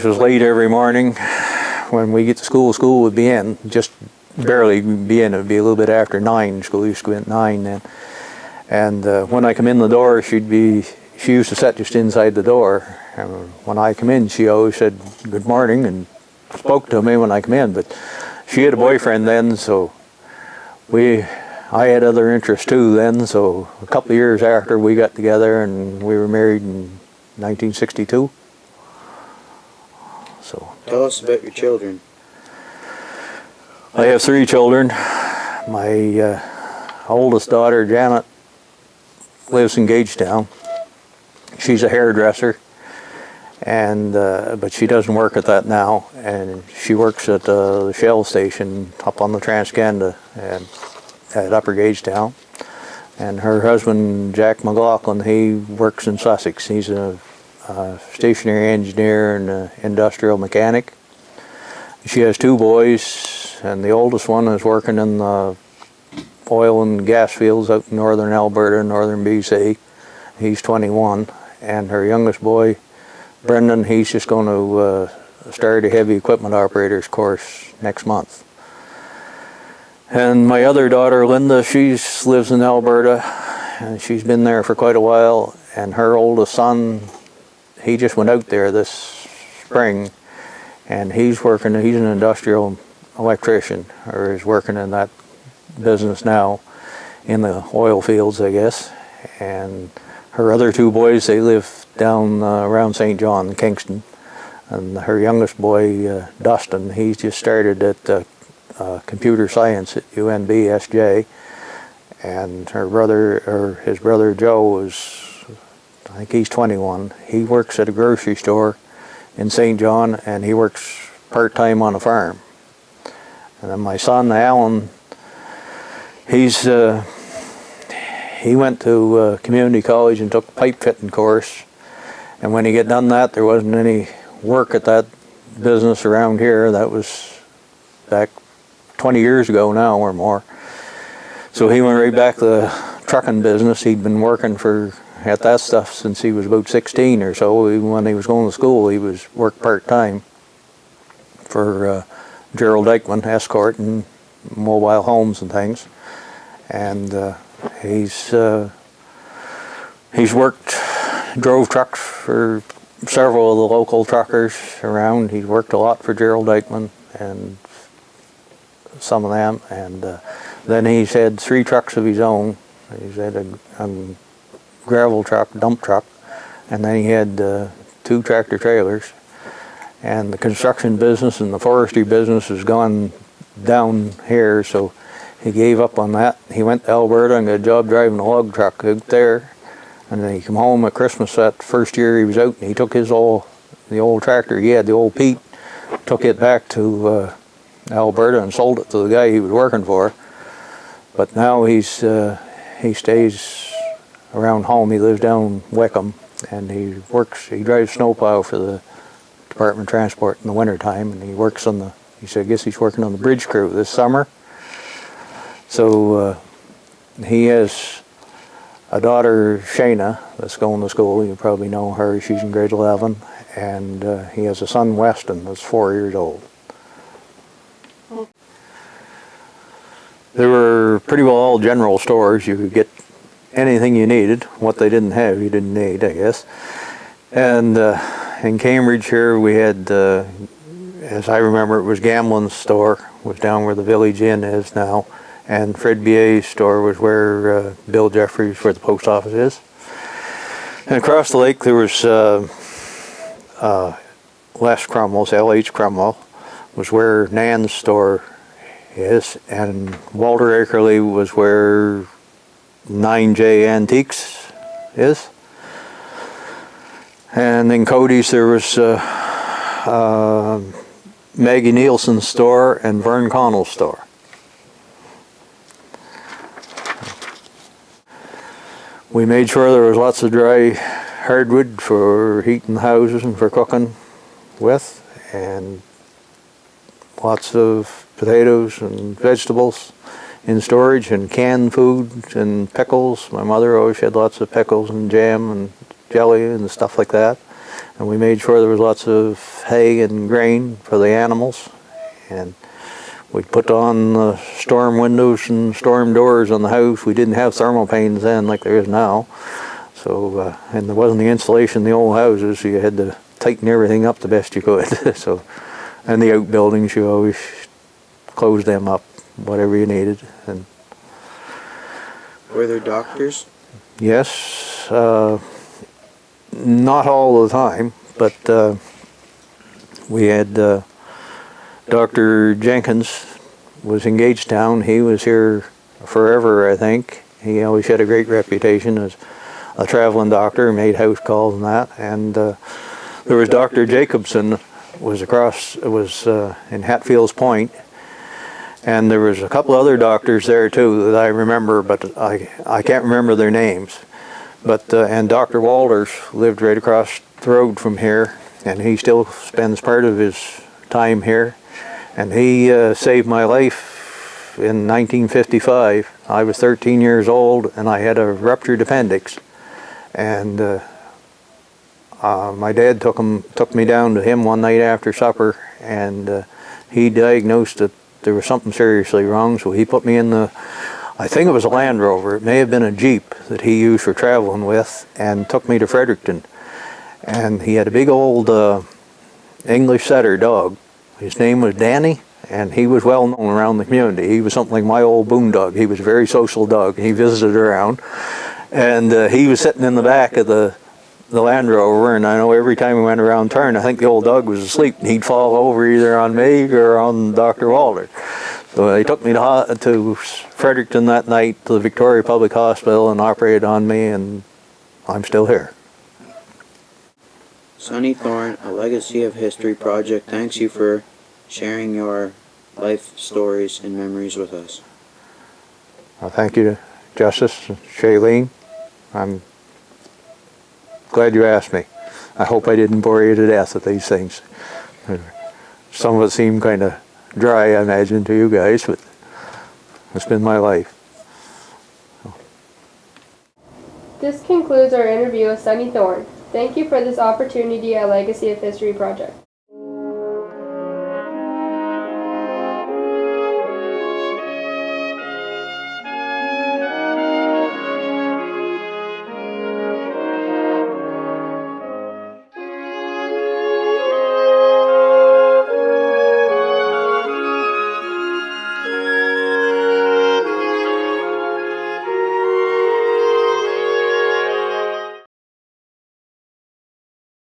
It was late every morning. When we get to school, school would be in, just barely be in. It would be a little bit after 9. School used to go in at 9 then. And when I come in the door, she used to sit just inside the door. And when I come in, she always said good morning and spoke to me when I come in. But she had a boyfriend then, so I had other interests too then. So a couple of years after we got together, and we were married in 1962. So tell us about your children. I have 3 children. My oldest daughter, Janet, lives in Gagetown. She's a hairdresser, and but she doesn't work at that now, and she works at the Shell station up on the Trans-Canada and at Upper Gagetown. And her husband, Jack McLaughlin, he works in Sussex. He's a stationary engineer and an industrial mechanic. She has 2 boys, and the oldest one is working in the oil and gas fields out in northern Alberta, northern BC. He's 21, and her youngest boy, Brendan, he's just going to start a heavy equipment operators course next month. And my other daughter, Linda, she lives in Alberta, and she's been there for quite a while, and her oldest son, he just went out there this spring, and he's an industrial electrician, or is working in that business now in the oil fields, I guess. And her other 2 boys, they live down around St. John, Kingston. And her youngest boy, Dustin, he's just started at computer science at UNB SJ. And his brother Joe I think he's 21. He works at a grocery store in St. John, and he works part-time on a farm. And then my son, Alan, he went to community college and took a pipe fitting course. And when he got done that, there wasn't any work at that business around here. That was back 20 years ago now or more. So he went right back to the trucking business. He'd been working at that stuff since he was about 16 or so. When he was going to school, he worked part-time for Gerald Dykeman, Escort, and mobile homes and things. And he's drove trucks for several of the local truckers around. He worked a lot for Gerald Dykeman and some of them. And then he's had 3 trucks of his own. He's had a gravel truck, dump truck, and then he had 2 tractor trailers. And the construction business and the forestry business has gone down here, so he gave up on that. He went to Alberta and got a job driving a log truck out there. And then he came home at Christmas that first year he was out, and he took the old tractor he had, the old Pete, took it back to Alberta and sold it to the guy he was working for. But now he stays around home. He lives down Wickham, and he drives snowplow for the Department of Transport in the wintertime, and he works I guess he's working on the bridge crew this summer. So he has a daughter, Shayna, that's going to school. You probably know her. She's in grade 11. And he has a son, Weston, that's 4 years old. They were pretty well all general stores. You could get anything you needed. What they didn't have, you didn't need, I guess. And in Cambridge here, we had, as I remember, it was Gamlin's store, was down where the Village Inn is now. And Fred B.A.'s store was where Bill Jeffries, where the post office is. And across the lake there was Les Cromwell's, L.H. Cromwell, was where Nan's store is. And Walter Akerley was where 9J Antiques is. And in Cody's there was Maggie Nielsen's store and Vern Connell's store. We made sure there was lots of dry hardwood for heating the houses and for cooking with, and lots of potatoes and vegetables in storage, and canned food and pickles. My mother always had lots of pickles and jam and jelly and stuff like that. and we made sure there was lots of hay and grain for the animals, and we put on storm windows and storm doors on the house. We didn't have thermal panes then like there is now, so and there wasn't the insulation in the old houses, so you had to tighten everything up the best you could. So, and the outbuildings, you always closed them up, whatever you needed. And were there doctors? yes, not all the time, but we had Dr. Jenkins was in Gagetown. He was here forever, I think. He always had a great reputation as a traveling doctor, made house calls and that. And there was Dr. Jacobson, was in Hatfields Point, and there was a couple other doctors there too that I remember, but I can't remember their names. But and Dr. Walters lived right across the road from here, and he still spends part of his time here. And he saved my life in 1955. I was 13 years old, and I had a ruptured appendix. And my dad took me down to him one night after supper, and he diagnosed that there was something seriously wrong. So he put me in I think it was a Land Rover. It may have been a Jeep that he used for traveling with, and took me to Fredericton. And he had a big old English setter dog. His name was Danny, and he was well known around the community. He was something like my old boondog. He was a very social dog. He visited around, and he was sitting in the back of the Land Rover, and I know every time we went around turn, I think the old dog was asleep, and he'd fall over either on me or on Dr. Walter. So they took me to Fredericton that night to the Victoria Public Hospital and operated on me, and I'm still here. Sonny Thorne, a Legacy of History project, thanks you for sharing your life stories and memories with us. Well, thank you, Justice Shailene. I'm glad you asked me. I hope I didn't bore you to death with these things. Some of it seemed kind of dry, I imagine, to you guys, but it's been my life. This concludes our interview with Sonny Thorne. Thank you for this opportunity at Legacy of History Project.